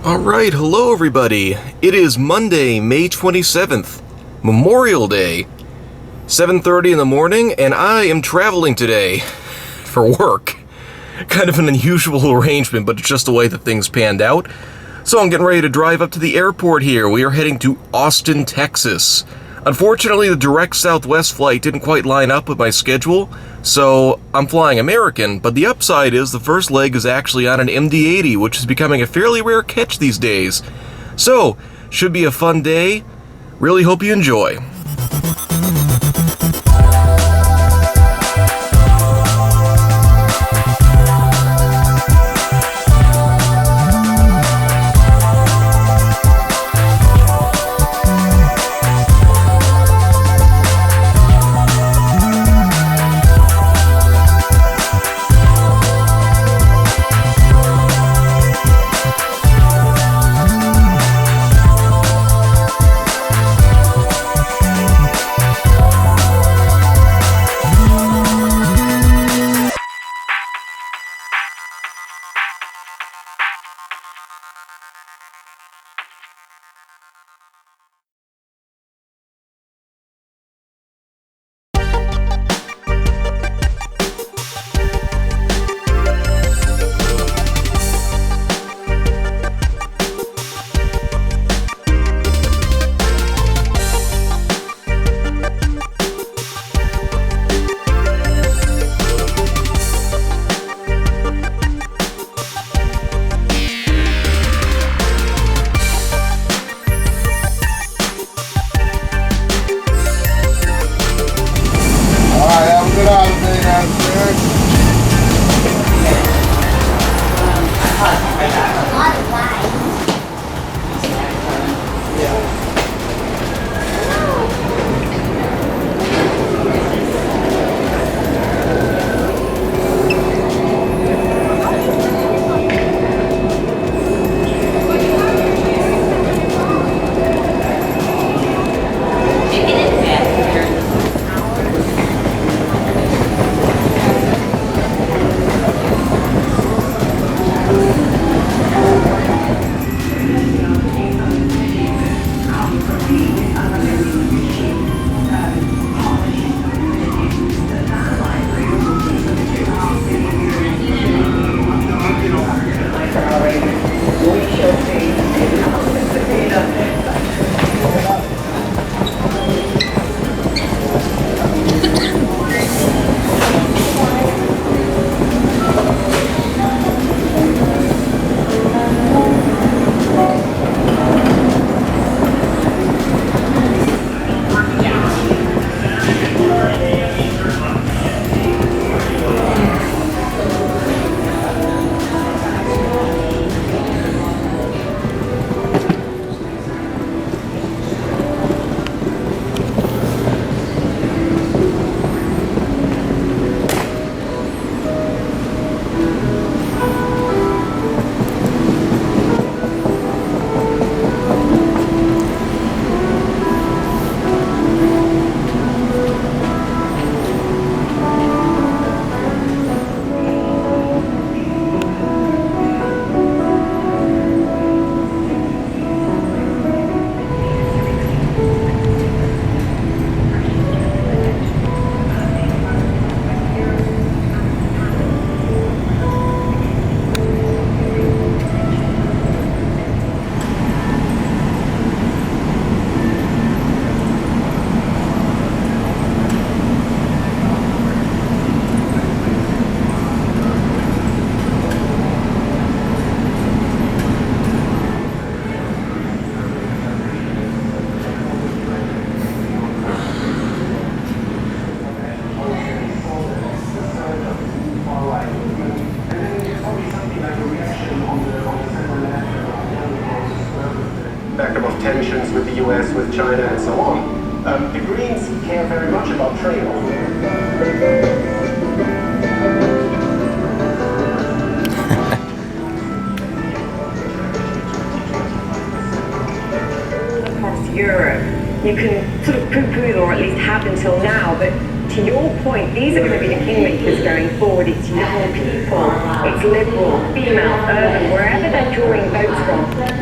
Alright, hello everybody. It is Monday, May 27th, Memorial Day, 7:30 in the morning, and I am traveling today for work. Kind of an unusual arrangement, but it's just the way that things panned out. So I'm getting ready to drive up to the airport here. We are heading to Austin, Texas. Unfortunately, the direct Southwest flight didn't quite line up with my schedule, so I'm flying American, but the upside is the first leg is actually on an MD-80, which is becoming a fairly rare catch these days. So, should be a fun day. Really hope you enjoy. Tensions with the US, with China, and so on. The Greens care very much about trade. Across Europe, you can sort of poo-poo, or at least have until now, but to your point, these are going to be the kingmakers going forward. It's young people, it's liberal, female, urban, wherever they're drawing votes from.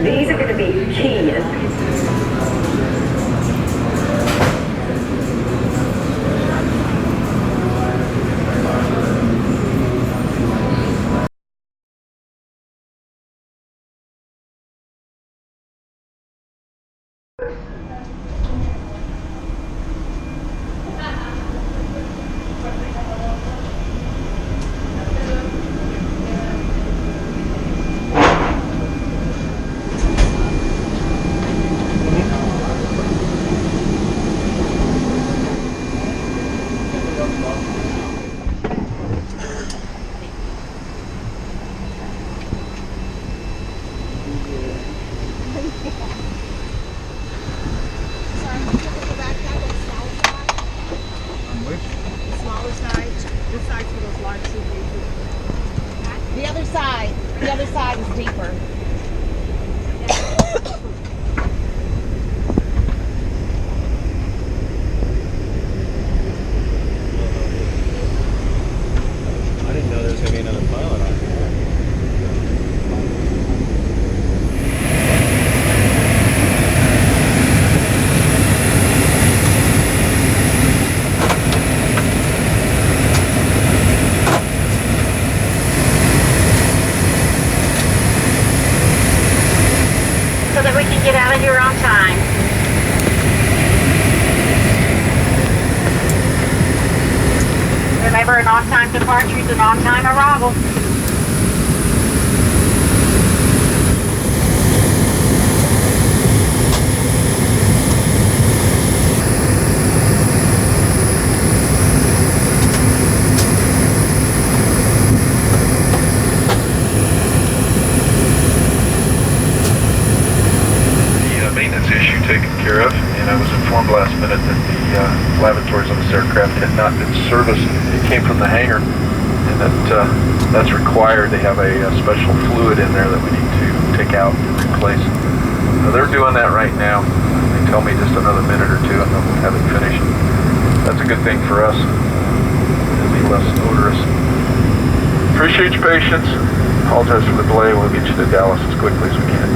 The other side is deeper. I didn't know there was going to be another pilot on here. So that we can get out of here on time. Remember, an on-time departure is an on-time arrival. Maintenance issue taken care of, and I was informed last minute that the lavatories on this aircraft had not been serviced. It came from the hangar, and that's required. They have a special fluid in there that we need to take out and replace. They're doing that right now. They tell me just another minute or two, and they'll have it finished. That's a good thing for us. It'll be less odorous. Appreciate your patience. Apologize for the delay. We'll get you to Dallas as quickly as we can.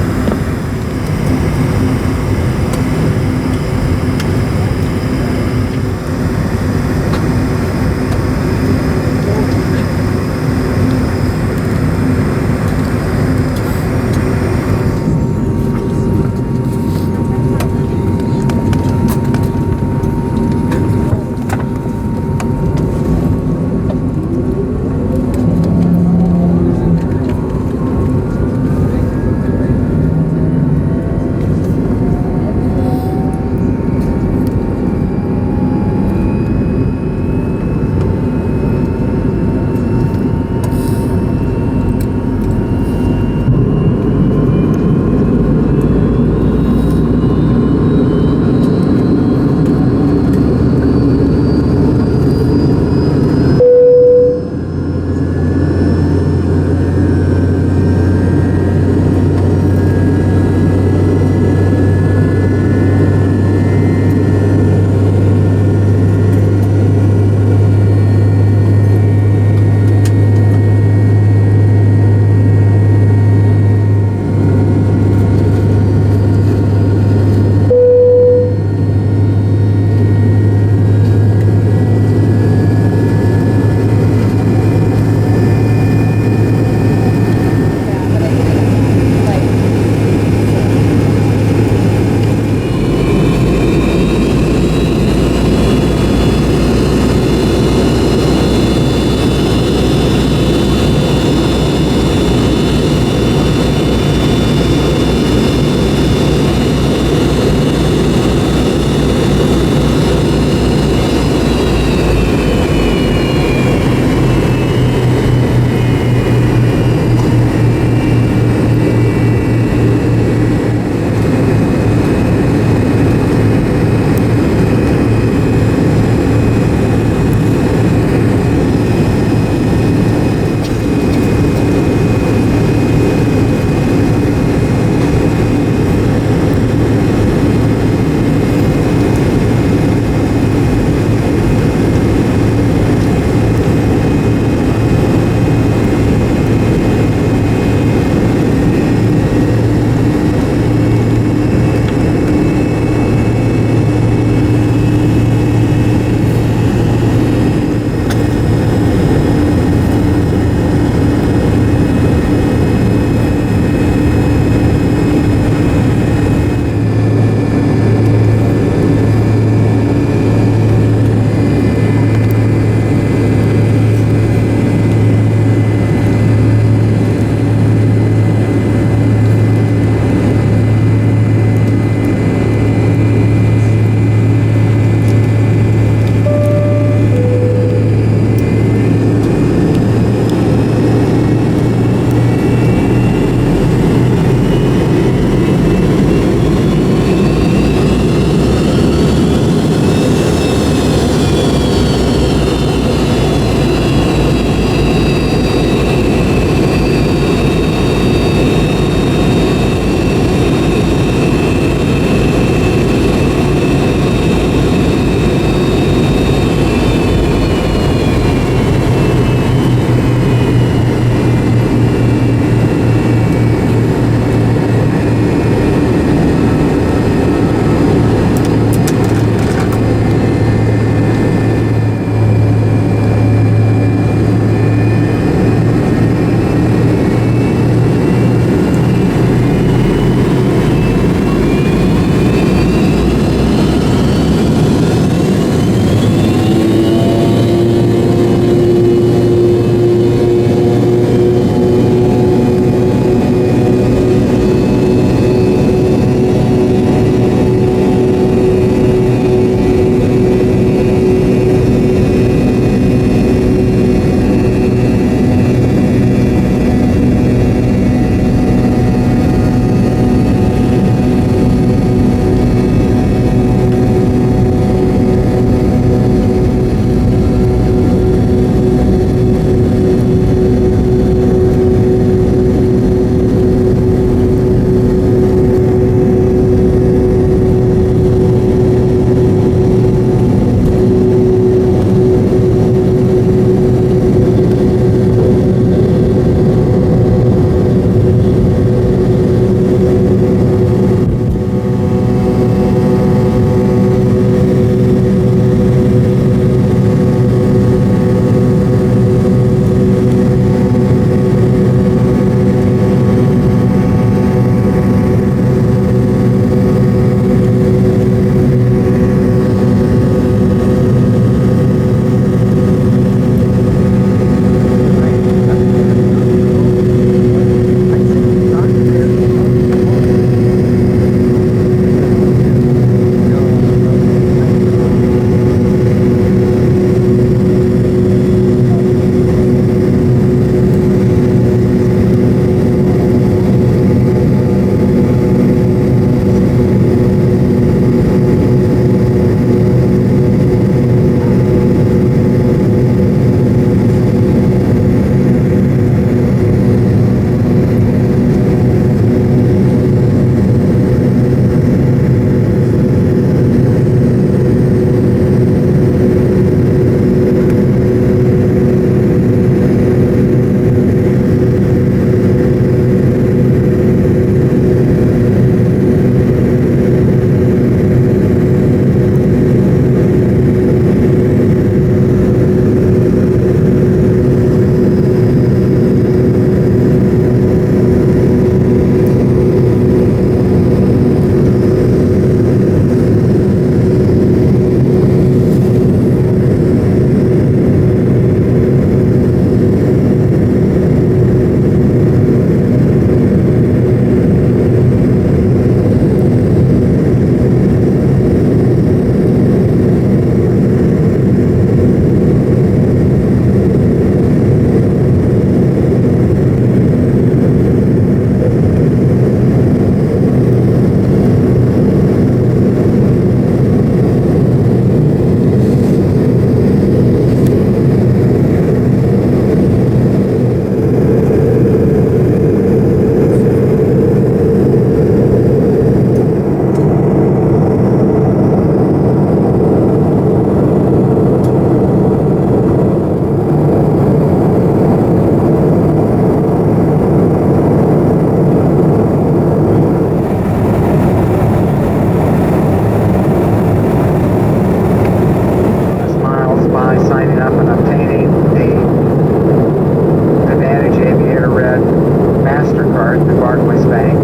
West Bank.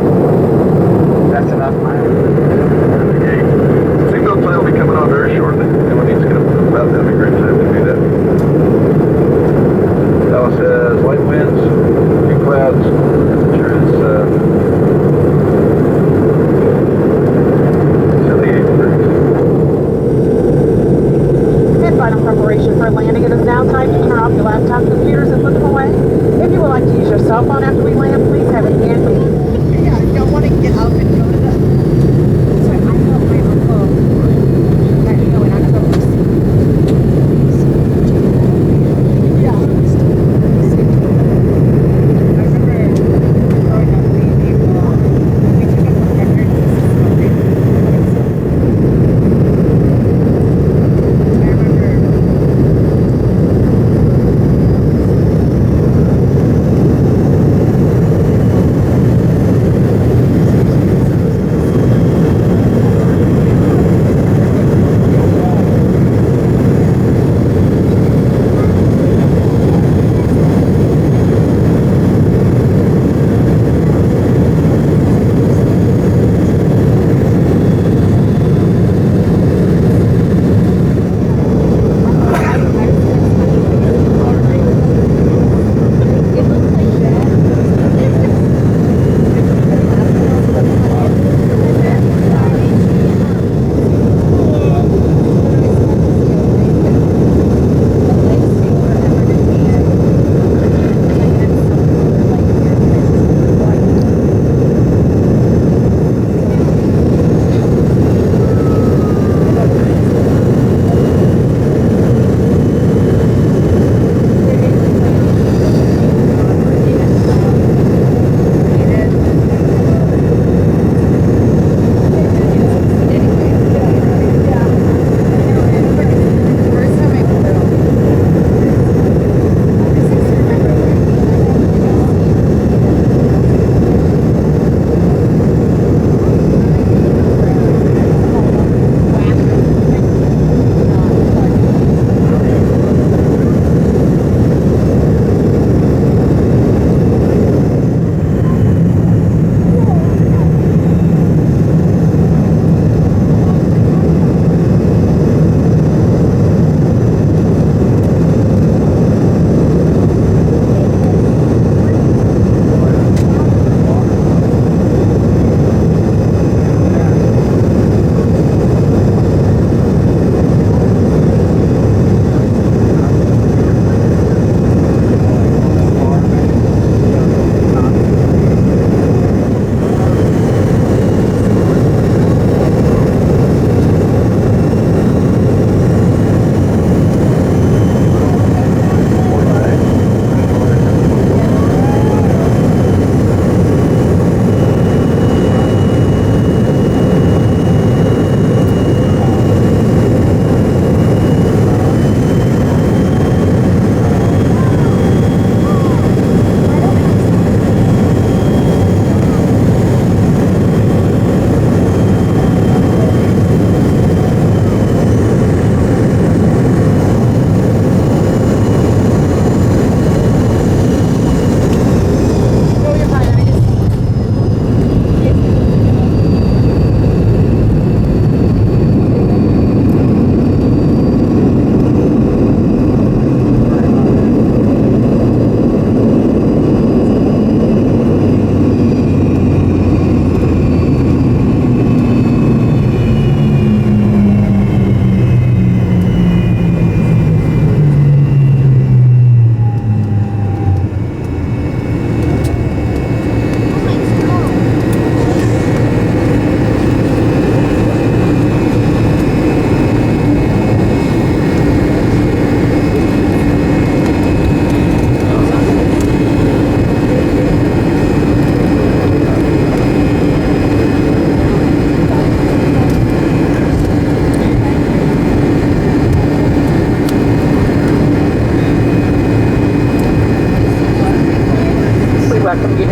That's enough mileage. Seatbelt sign will be coming on very shortly. Anyone needs to get up to the left, that'd be a great time to do that. Dallas has light winds, few clouds. Temperature is 78 degrees. And final preparation for landing. It is now time to turn off your laptop computers and put them away. If you would like to use your cell phone after we land, please have it handy. Yeah, I don't want to get up and go to the... So I know my uncle. That you know, and I'm going to... Yeah. I remember growing up, we took up a record. I remember...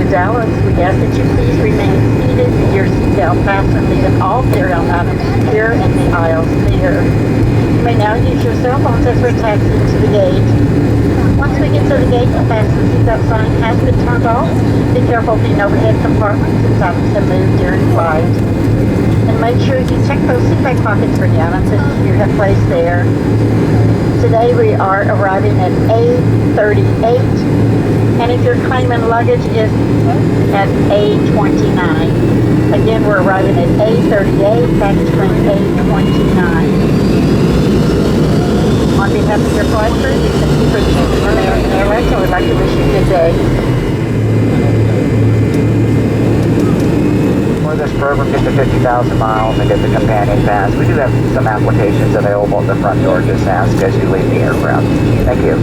Dallas, we ask that you please remain seated with your seatbelt fastened, leaving all carry-on items secure and the aisles clear. You may now use your cell phones as we're taxiing to the gate. Once we get to the gate, the fasten seatbelt sign has been turned off. Be careful of being overhead compartments since items have moved during flight. And make sure you check those seatback pockets for the items that you have placed there. Today we are arriving at A38, and if you're claiming luggage is at A29. Again, we're arriving at A38, baggage claim A29. On behalf of your flight crew, we thank you for choosing American Airlines, and we'd like to wish you a good day. For this program, get to 50,000 miles and get the companion pass. We do have some applications available at the front door. Just ask as you leave the aircraft. Thank you.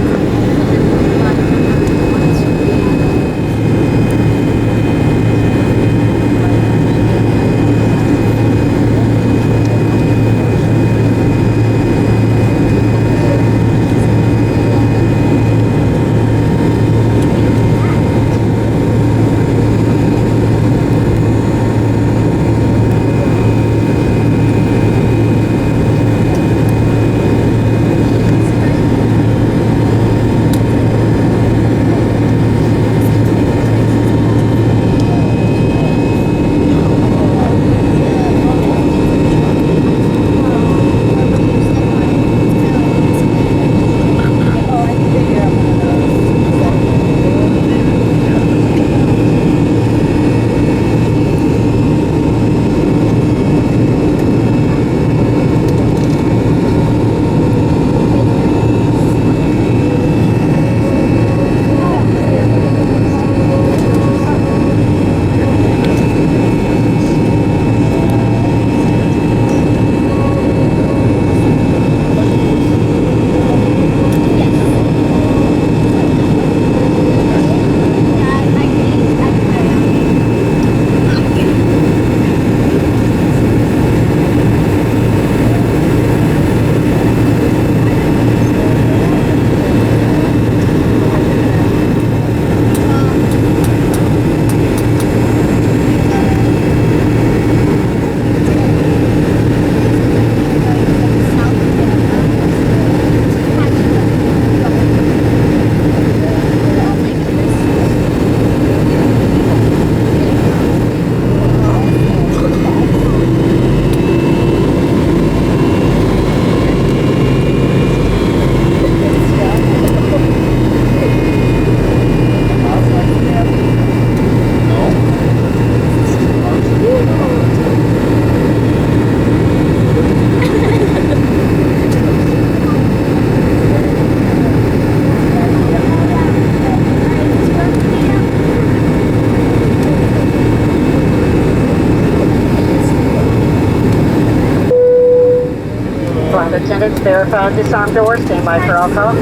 Attendants, verify disarm door, stand by for all calls.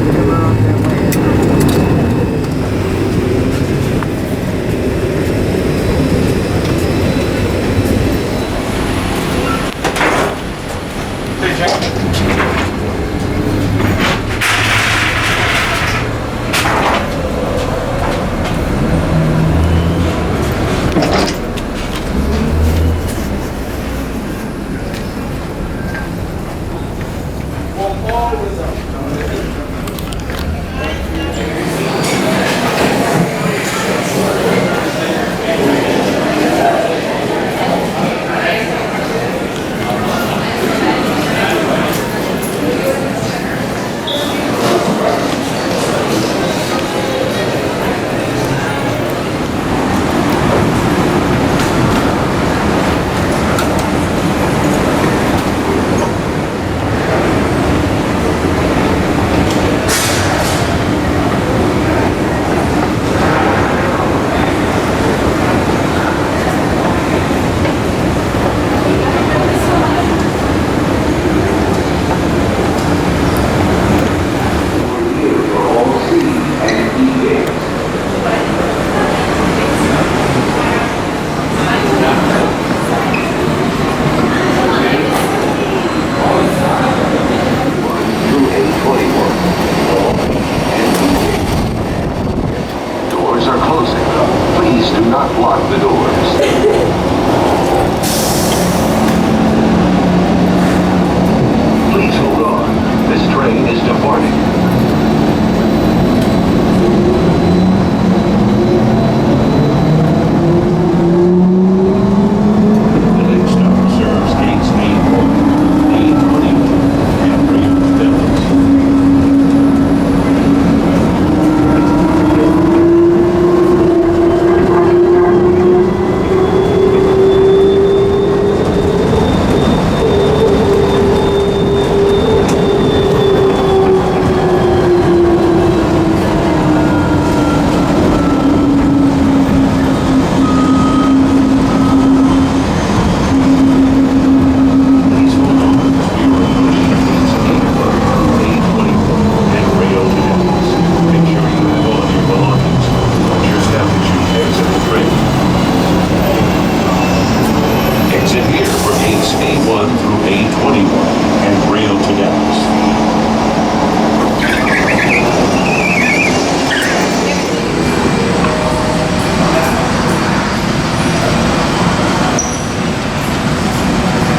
flights A1 through A21 and Rio to Dallas.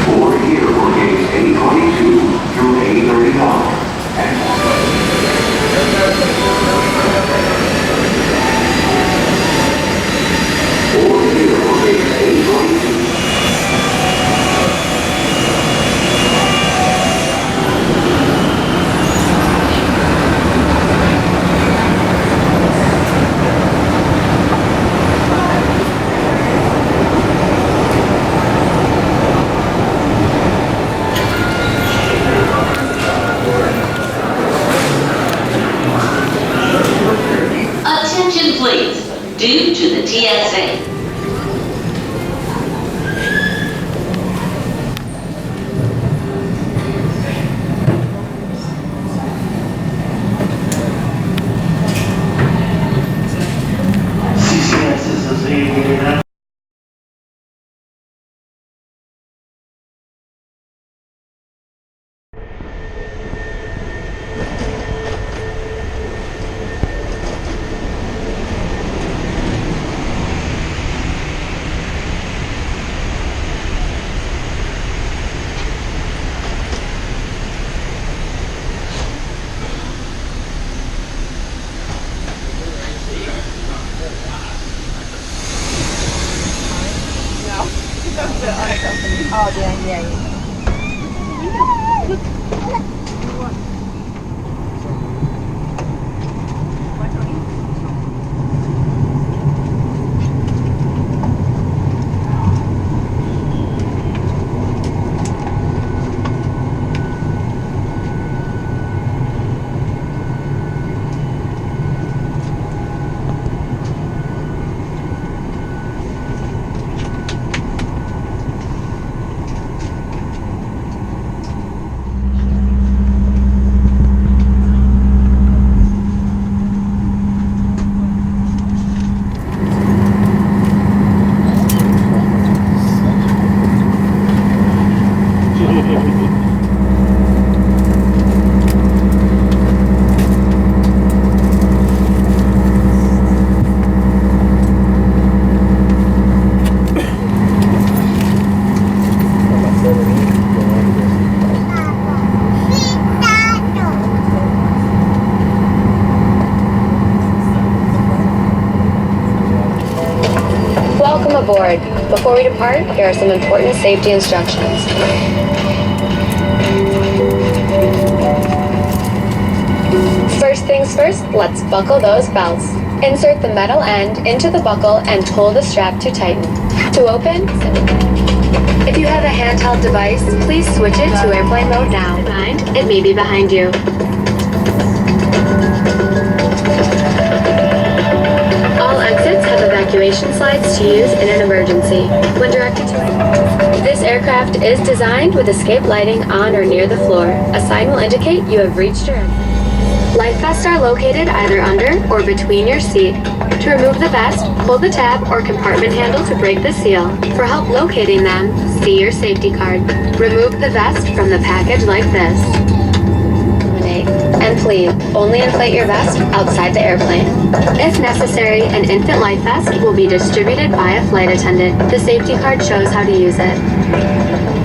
Board here for gates A22 through A31. Board here for gates A22. Attention please, due to the TSA. CCS is associated. Welcome aboard. Before we depart, here are some important safety instructions. First things first, let's buckle those belts. Insert the metal end into the buckle and pull the strap to tighten. To open, if you have a handheld device, please switch it to airplane mode now. Behind, it may be behind you. All exits have evacuation slides to use in an emergency. When directed to it, this aircraft is designed with escape lighting on or near the floor. A sign will indicate you have reached your exit. Life vests are located either under or between your seat. To remove the vest, pull the tab or compartment handle to break the seal. For help locating them, see your safety card. Remove the vest from the package like this. And please, only inflate your vest outside the airplane. If necessary, an infant life vest will be distributed by a flight attendant. The safety card shows how to use it.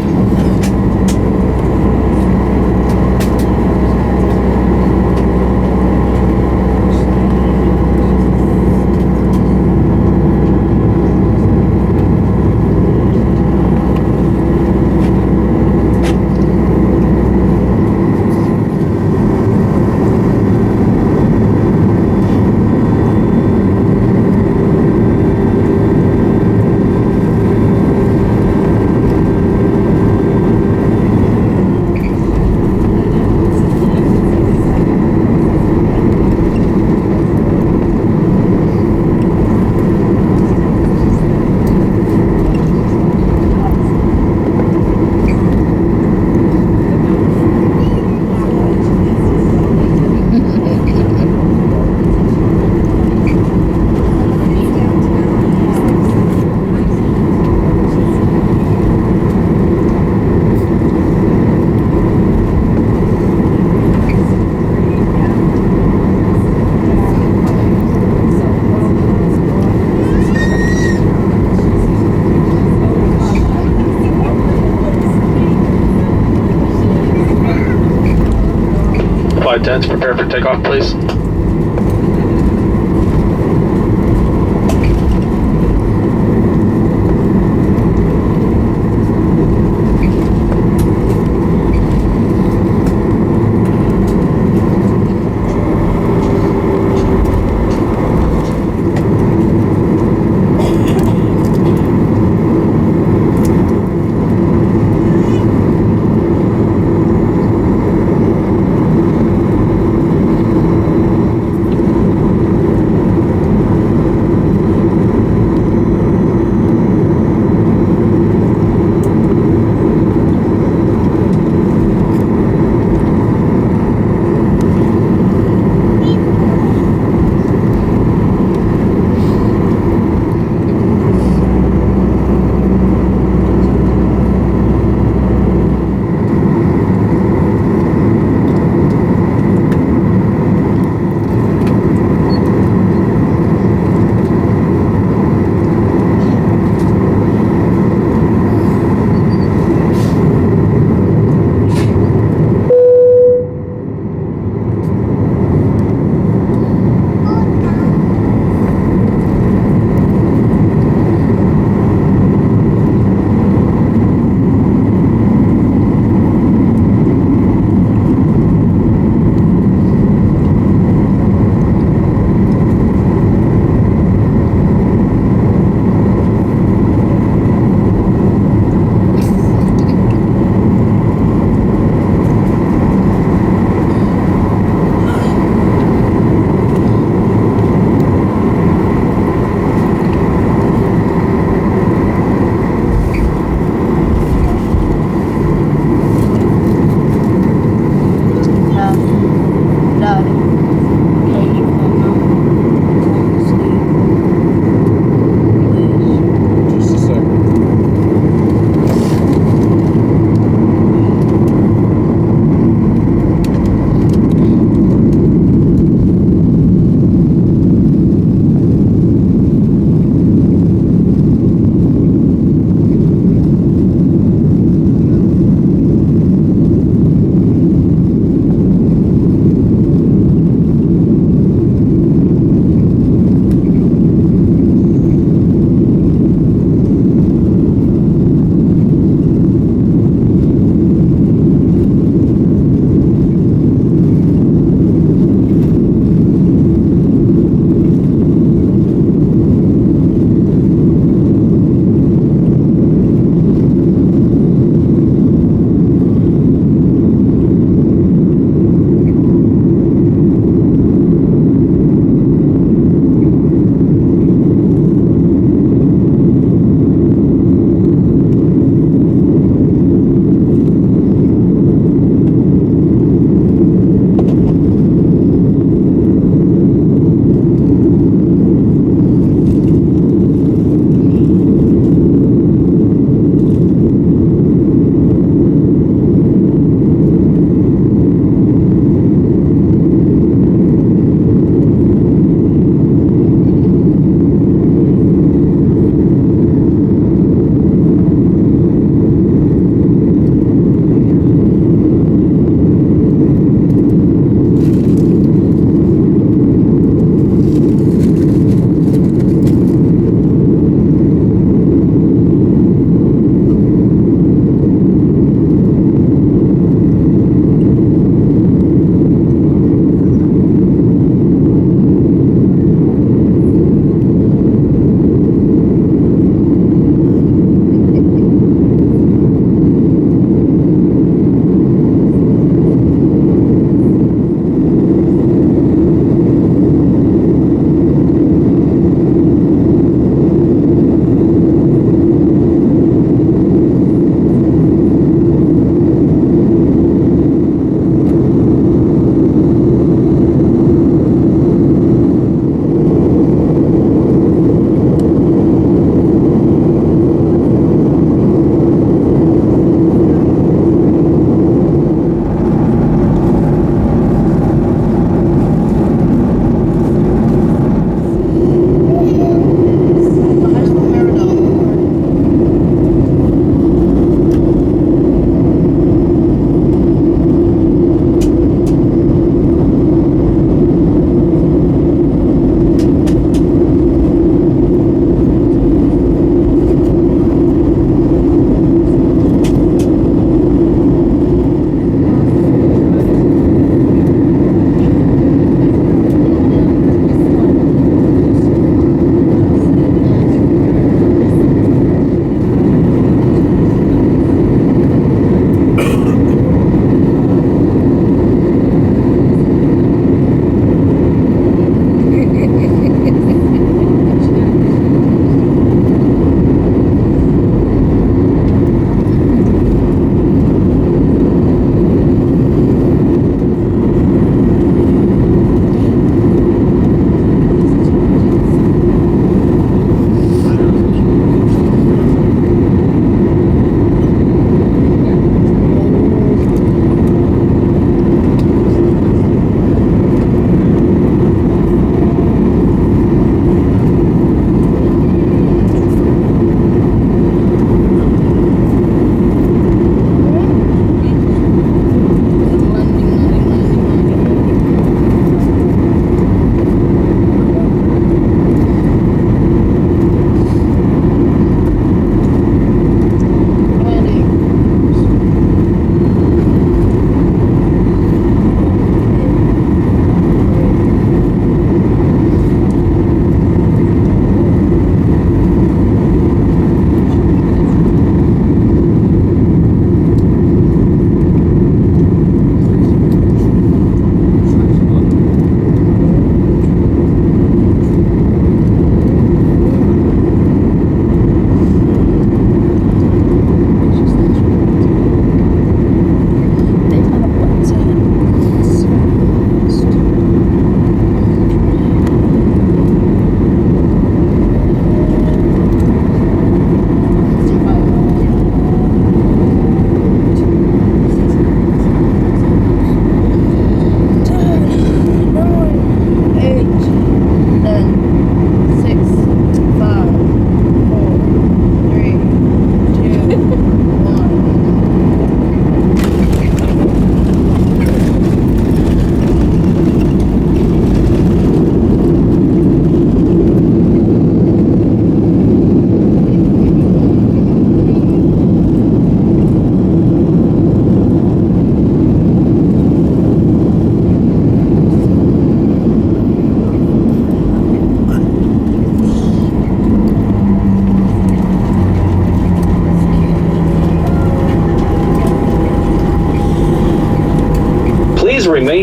10s, prepare for takeoff, please.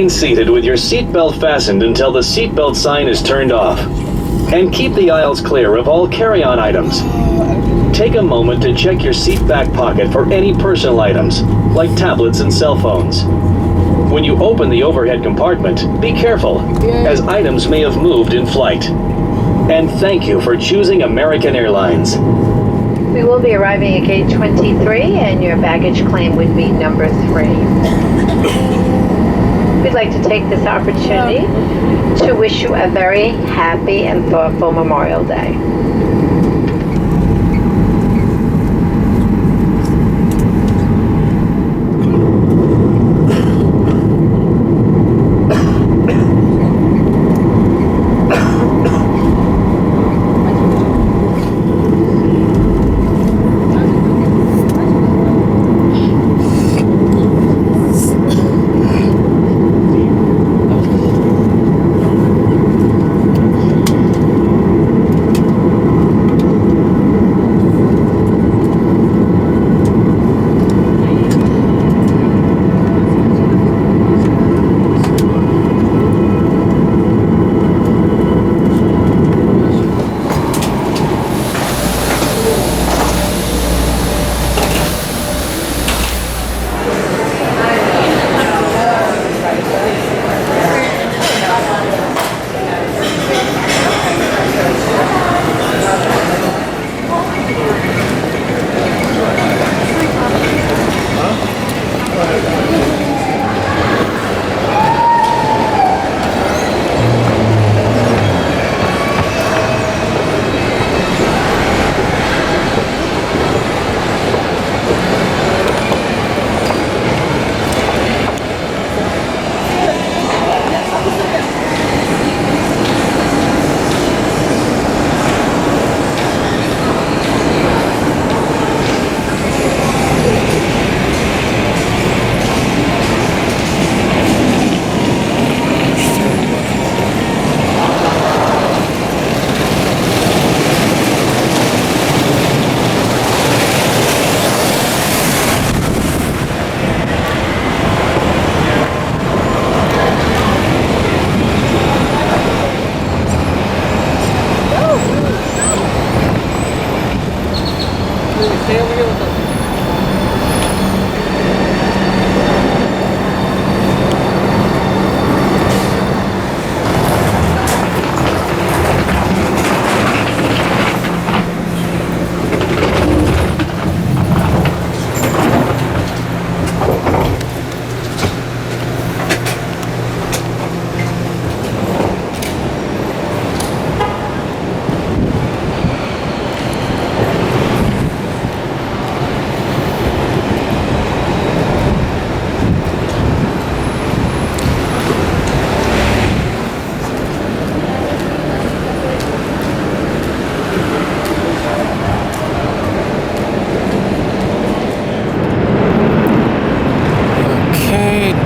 Remain seated with your seatbelt fastened until the seatbelt sign is turned off. And keep the aisles clear of all carry-on items. Take a moment to check your seat back pocket for any personal items, like tablets and cell phones. When you open the overhead compartment, be careful, as items may have moved in flight. And thank you for choosing American Airlines. We will be arriving at gate 23, and your baggage claim would be number 3. We'd like to take this opportunity to wish you a very happy and thoughtful Memorial Day.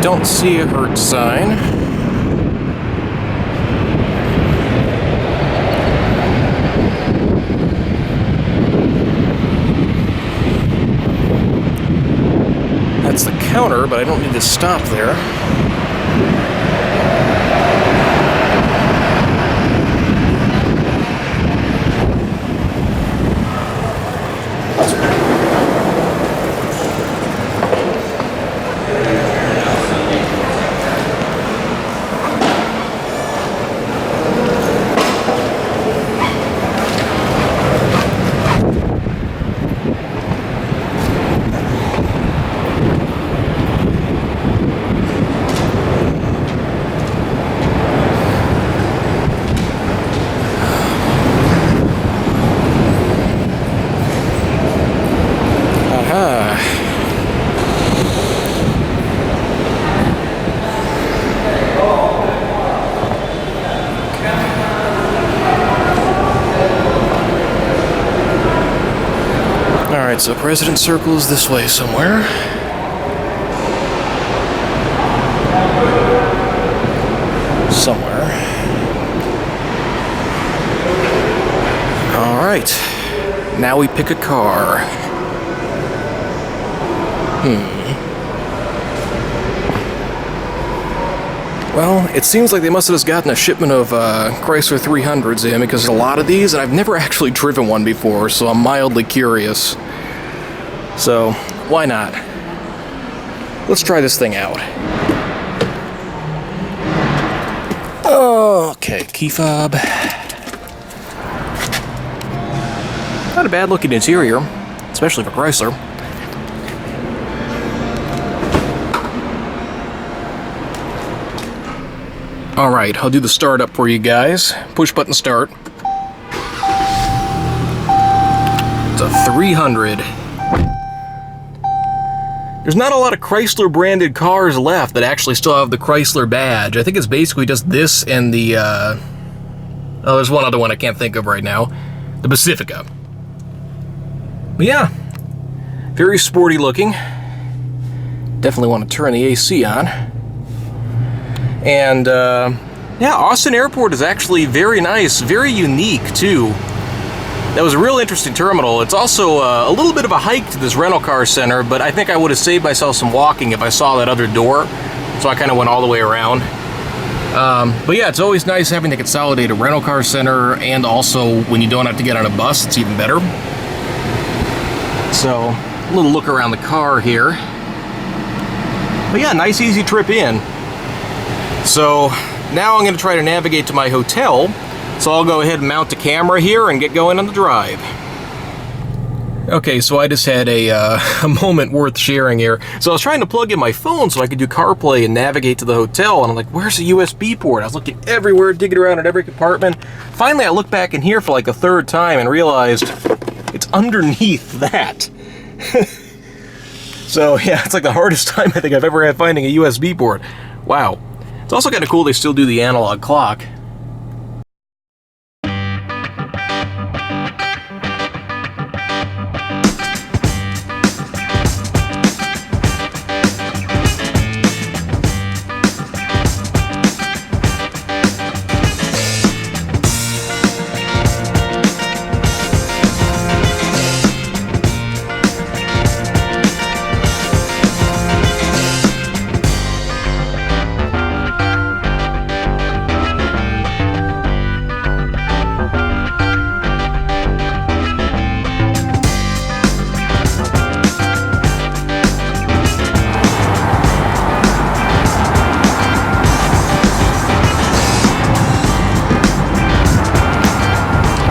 Don't see a hurt sign. That's the counter, but I don't need to stop there. Alright, so President Circle is this way somewhere. Somewhere. Alright. Now we pick a car. it seems like they must have just gotten a shipment of Chrysler 300s in, because there's a lot of these, and I've never actually driven one before, so I'm mildly curious. So, why not? Let's try this thing out. Okay, key fob. Not a bad looking interior, especially for Chrysler. Alright, I'll do the start up for you guys. Push button start. It's a 300. There's not a lot of Chrysler branded cars left that actually still have the Chrysler badge. I think it's basically just this and the, oh, there's one other one I can't think of right now. The Pacifica. But yeah, very sporty looking. Definitely want to turn the AC on. And, yeah, Austin Airport is actually very nice, very unique, too. That was a real interesting terminal. It's also a little bit of a hike to this rental car center, but I think I would have saved myself some walking if I saw that other door, so I kind of went all the way around. But yeah, it's always nice having to consolidate a rental car center, and also when you don't have to get on a bus, it's even better. So, a little look around the car here. But yeah, nice easy trip in. So, now I'm going to try to navigate to my hotel. So I'll go ahead and mount the camera here and get going on the drive. Okay, so I just had a moment worth sharing here. So I was trying to plug in my phone so I could do CarPlay and navigate to the hotel, and I'm like, where's the USB port? I was looking everywhere, digging around in every compartment. Finally, I looked back in here for like the third time and realized it's underneath that. So yeah, it's like the hardest time I think I've ever had finding a USB port. Wow. It's also kind of cool they still do the analog clock.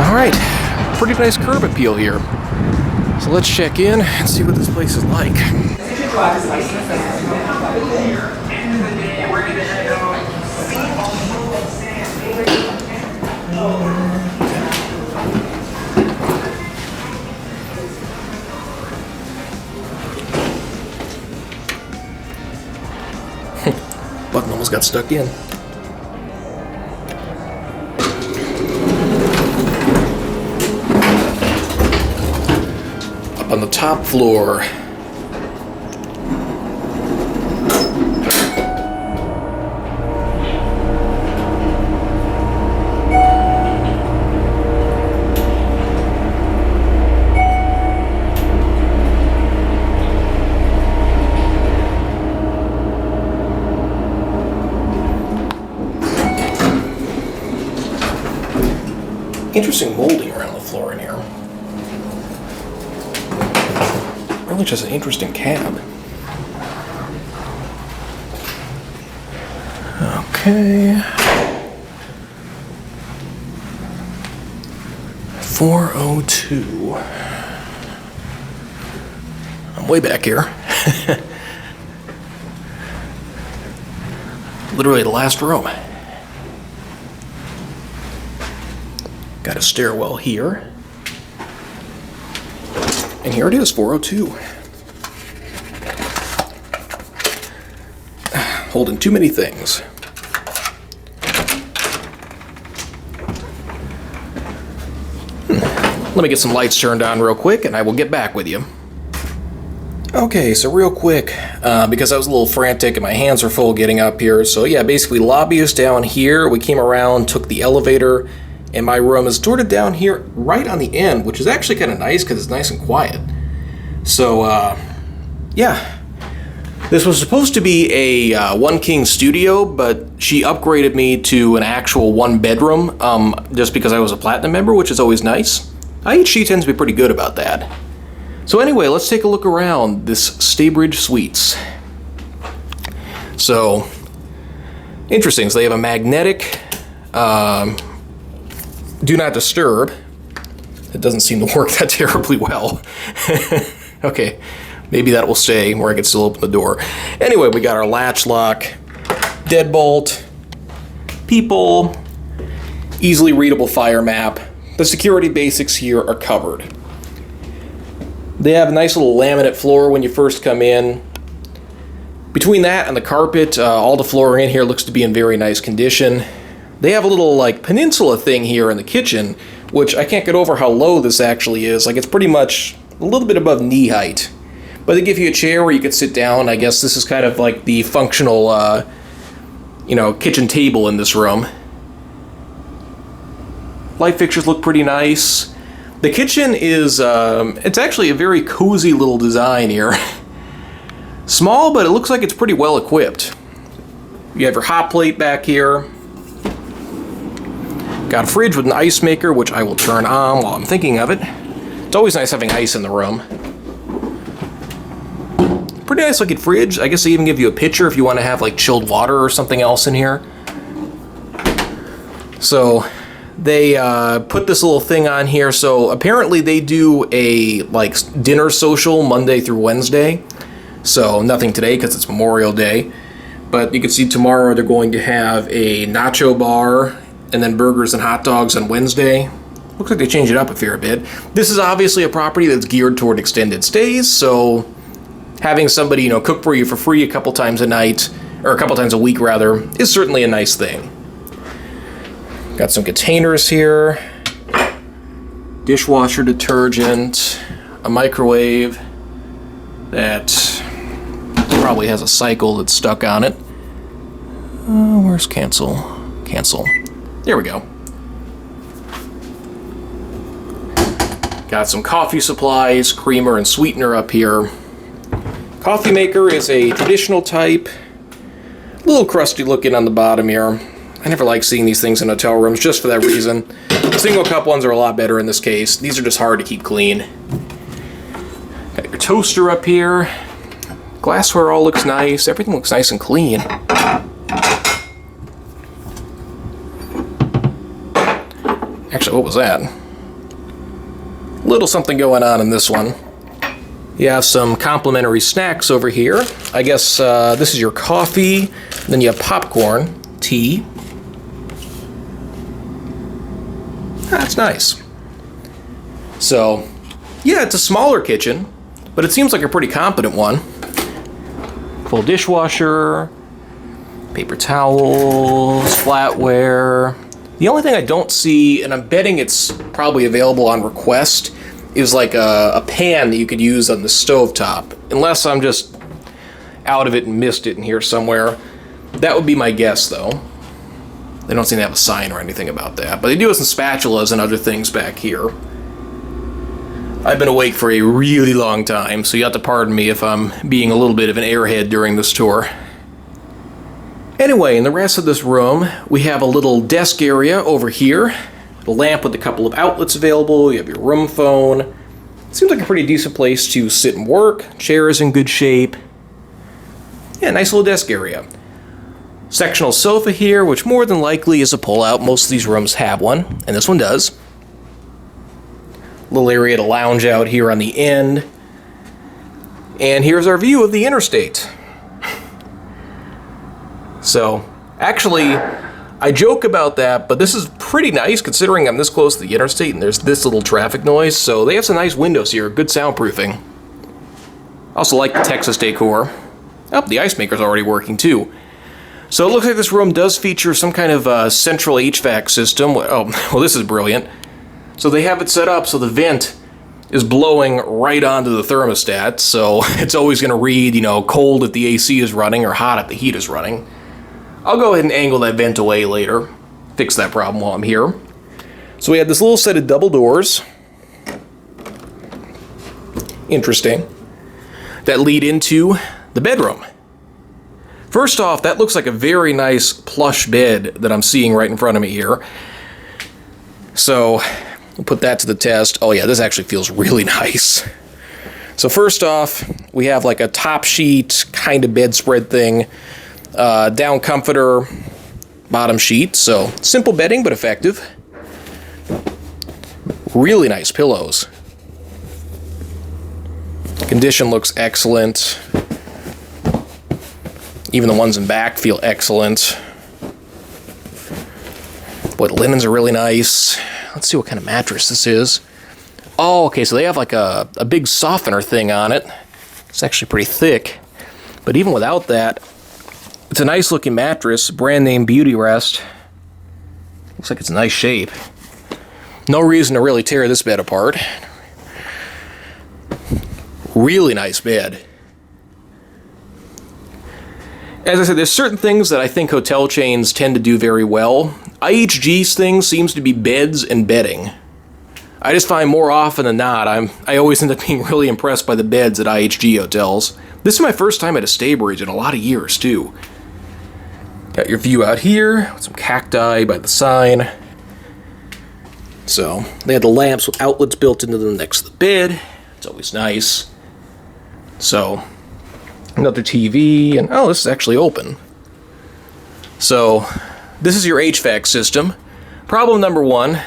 Alright, pretty nice curb appeal here. So let's check in and see what this place is like. Button almost got stuck in. On the top floor. Interesting molding around the floor in here. Really just an interesting cab. Okay. 402. I'm way back here. Literally the last room. Got a stairwell here. And here it is, 402. Holding too many things. Let me get some lights turned on real quick and I will get back with you. Okay, so real quick, because I was a little frantic and my hands are full getting up here. So yeah, basically lobby is down here. We came around, took the elevator, and my room is sort of down here right on the end, which is actually kind of nice because it's nice and quiet. So, yeah. This was supposed to be a one king studio, but she upgraded me to an actual one bedroom just because I was a platinum member, which is always nice. IHG tends to be pretty good about that. So anyway, let's take a look around this Staybridge Suites. So, interesting. So they have a magnetic do not disturb. It doesn't seem to work that terribly well. Okay. Maybe that will stay where I can still open the door. Anyway, we got our latch lock, deadbolt, people, easily readable fire map. The security basics here are covered. They have a nice little laminate floor when you first come in. Between that and the carpet, all the flooring in here looks to be in very nice condition. They have a little like peninsula thing here in the kitchen, which I can't get over how low this actually is. Like it's pretty much a little bit above knee height. But they give you a chair where you could sit down. I guess this is kind of like the functional, kitchen table in this room. Light fixtures look pretty nice. The kitchen is, it's actually a very cozy little design here. Small, but it looks like it's pretty well equipped. You have your hot plate back here. Got a fridge with an ice maker, which I will turn on while I'm thinking of it. It's always nice having ice in the room. Pretty nice looking fridge. I guess they even give you a pitcher if you want to have like chilled water or something else in here. So they put this little thing on here. So apparently they do a like dinner social Monday through Wednesday. So nothing today because it's Memorial Day. But you can see tomorrow they're going to have a nacho bar and then burgers and hot dogs on Wednesday. Looks like they changed it up a fair bit. This is obviously a property that's geared toward extended stays, so having somebody, cook for you for free a couple times a night, or a couple times a week rather, is certainly a nice thing. Got some containers here, dishwasher detergent, a microwave that probably has a cycle that's stuck on it. Where's cancel? Cancel. There we go. Got some coffee supplies, creamer and sweetener up here. Coffee maker is a traditional type. A little crusty looking on the bottom here. I never like seeing these things in hotel rooms just for that reason. Single cup ones are a lot better in this case. These are just hard to keep clean. Got your toaster up here. Glassware all looks nice. Everything looks nice and clean. Actually, what was that? Little something going on in this one. You have some complimentary snacks over here. I guess this is your coffee. Then you have popcorn, tea. That's nice. So, yeah, it's a smaller kitchen, but it seems like a pretty competent one. Full dishwasher, paper towels, flatware. The only thing I don't see, and I'm betting it's probably available on request, is like a pan that you could use on the stovetop. Unless I'm just out of it and missed it in here somewhere. That would be my guess, though. They don't seem to have a sign or anything about that. But they do have some spatulas and other things back here. I've been awake for a really long time, so you have to pardon me if I'm being a little bit of an airhead during this tour. Anyway, in the rest of this room, we have a little desk area over here. A lamp with a couple of outlets available. You have your room phone. Seems like a pretty decent place to sit and work. Chair is in good shape. Yeah, nice little desk area. Sectional sofa here, which more than likely is a pull-out. Most of these rooms have one, and this one does. Little area to lounge out here on the end. And here's our view of the interstate. So, actually, I joke about that, but this is pretty nice considering I'm this close to the interstate and there's this little traffic noise. So they have some nice windows here, good soundproofing. Also like the Texas decor. Oh, the ice maker's already working too. So it looks like this room does feature some kind of central HVAC system. Oh, well, this is brilliant. So they have it set up so the vent is blowing right onto the thermostat. So it's always going to read, cold if the AC is running or hot if the heat is running. I'll go ahead and angle that vent away later. Fix that problem while I'm here. So we have this little set of double doors. Interesting. That lead into the bedroom. First off, that looks like a very nice plush bed that I'm seeing right in front of me here. So, we'll put that to the test. Oh yeah, this actually feels really nice. So first off, we have like a top sheet kind of bedspread thing. Down comforter, bottom sheet. So, simple bedding, but effective. Really nice pillows. Condition looks excellent. Even the ones in back feel excellent. Boy, the linens are really nice. Let's see what kind of mattress this is. Oh, okay, so they have like a big softener thing on it. It's actually pretty thick. But even without that, it's a nice looking mattress. Brand name Beauty Rest. Looks like it's in nice shape. No reason to really tear this bed apart. Really nice bed. As I said, there's certain things that I think hotel chains tend to do very well. IHG's thing seems to be beds and bedding. I just find more often than not, I always end up being really impressed by the beds at IHG hotels. This is my first time at a Staybridge in a lot of years, too. Got your view out here, with some cacti by the sign. So, they had the lamps with outlets built into them next to the bed. It's always nice. So, another TV, and oh, this is actually open. So, this is your HVAC system. Problem number one,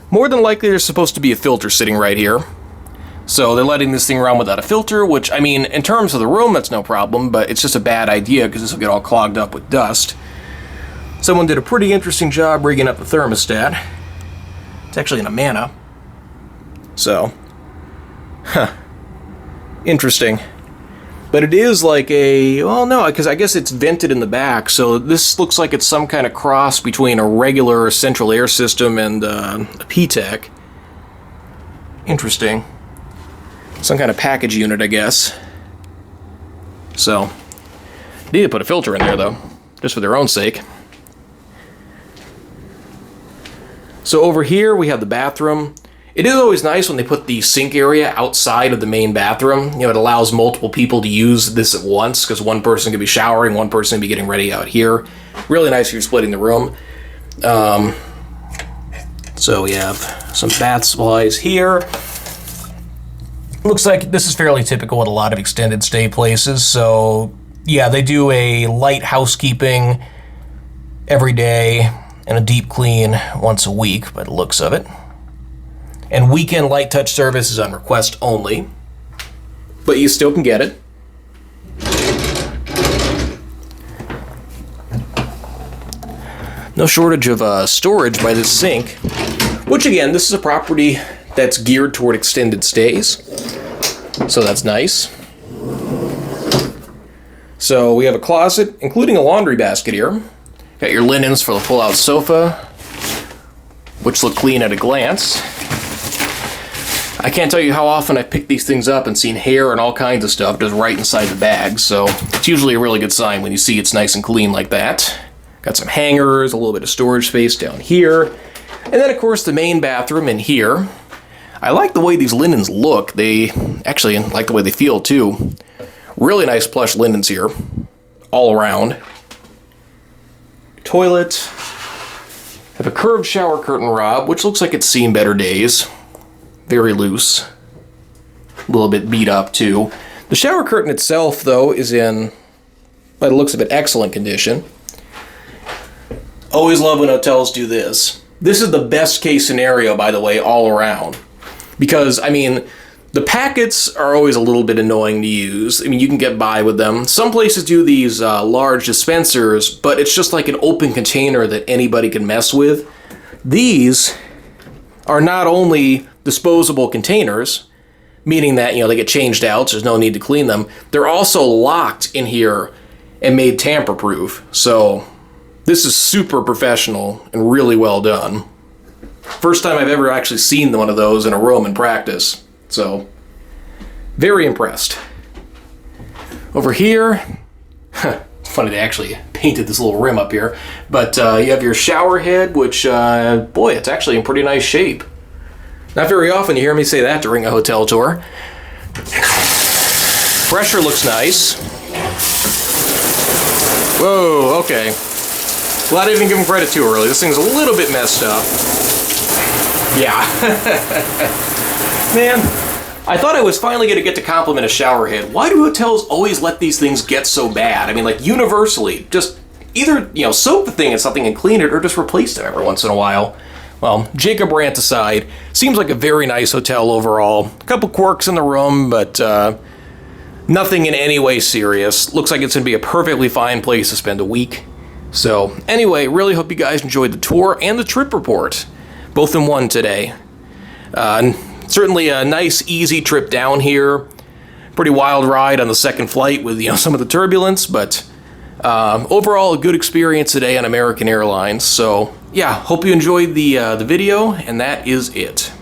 more than likely there's supposed to be a filter sitting right here. So they're letting this thing run without a filter, which, I mean, in terms of the room, that's no problem, but it's just a bad idea because this will get all clogged up with dust. Someone did a pretty interesting job rigging up the thermostat. It's actually in a mana. So, interesting. But it is like a, well, no, because I guess it's vented in the back, so this looks like it's some kind of cross between a regular central air system and a P-TEC. Interesting. Some kind of package unit, I guess. So, need to put a filter in there, though, just for their own sake. So over here, we have the bathroom. It is always nice when they put the sink area outside of the main bathroom. You know, it allows multiple people to use this at once, because one person could be showering, one person could be getting ready out here. Really nice if you're splitting the room. So we have some bath supplies here. Looks like this is fairly typical at a lot of extended stay places. So yeah, they do a light housekeeping every day and a deep clean once a week by the looks of it. And weekend light touch service is on request only, but you still can get it. No shortage of storage by this sink, which again, this is a property that's geared toward extended stays, so that's nice. So we have a closet, including a laundry basket here. Got your linens for the pull-out sofa, which look clean at a glance. I can't tell you how often I've picked these things up and seen hair and all kinds of stuff just right inside the bag, so it's usually a really good sign when you see it's nice and clean like that. Got some hangers, a little bit of storage space down here, and then of course the main bathroom in here. I like the way these linens look. They actually like the way they feel too. Really nice plush linens here, all around. Toilet. Have a curved shower curtain rod, which looks like it's seen better days. Very loose. A little bit beat up too. The shower curtain itself, though, is in, by the looks of it, excellent condition. Always love when hotels do this. This is the best case scenario, by the way, all around. Because, I mean, the packets are always a little bit annoying to use. I mean, you can get by with them. Some places do these large dispensers, but it's just like an open container that anybody can mess with. These are not only disposable containers, meaning that, you know, they get changed out, so there's no need to clean them. They're also locked in here and made tamper-proof. So this is super professional and really well done. First time I've ever actually seen one of those in a room in practice. So, very impressed. Over here, it's funny they actually painted this little rim up here, but you have your shower head, which, boy, it's actually in pretty nice shape. Not very often you hear me say that during a hotel tour. Pressure looks nice. Whoa, okay. Glad I didn't give him credit too early. This thing's a little bit messed up. Yeah. Man, I thought I was finally going to get to compliment a shower head. Why do hotels always let these things get so bad? I mean, like, universally, just either, you know, soak the thing in something and clean it, or just replace them every once in a while. Well, Jacob rant aside, seems like a very nice hotel overall. A couple quirks in the room, but nothing in any way serious. Looks like it's going to be a perfectly fine place to spend a week. So, anyway, really hope you guys enjoyed the tour and the trip report, both in one today. Certainly a nice, easy trip down here. Pretty wild ride on the second flight with, you know, some of the turbulence, but overall a good experience today on American Airlines. So, yeah, hope you enjoyed the video, and that is it.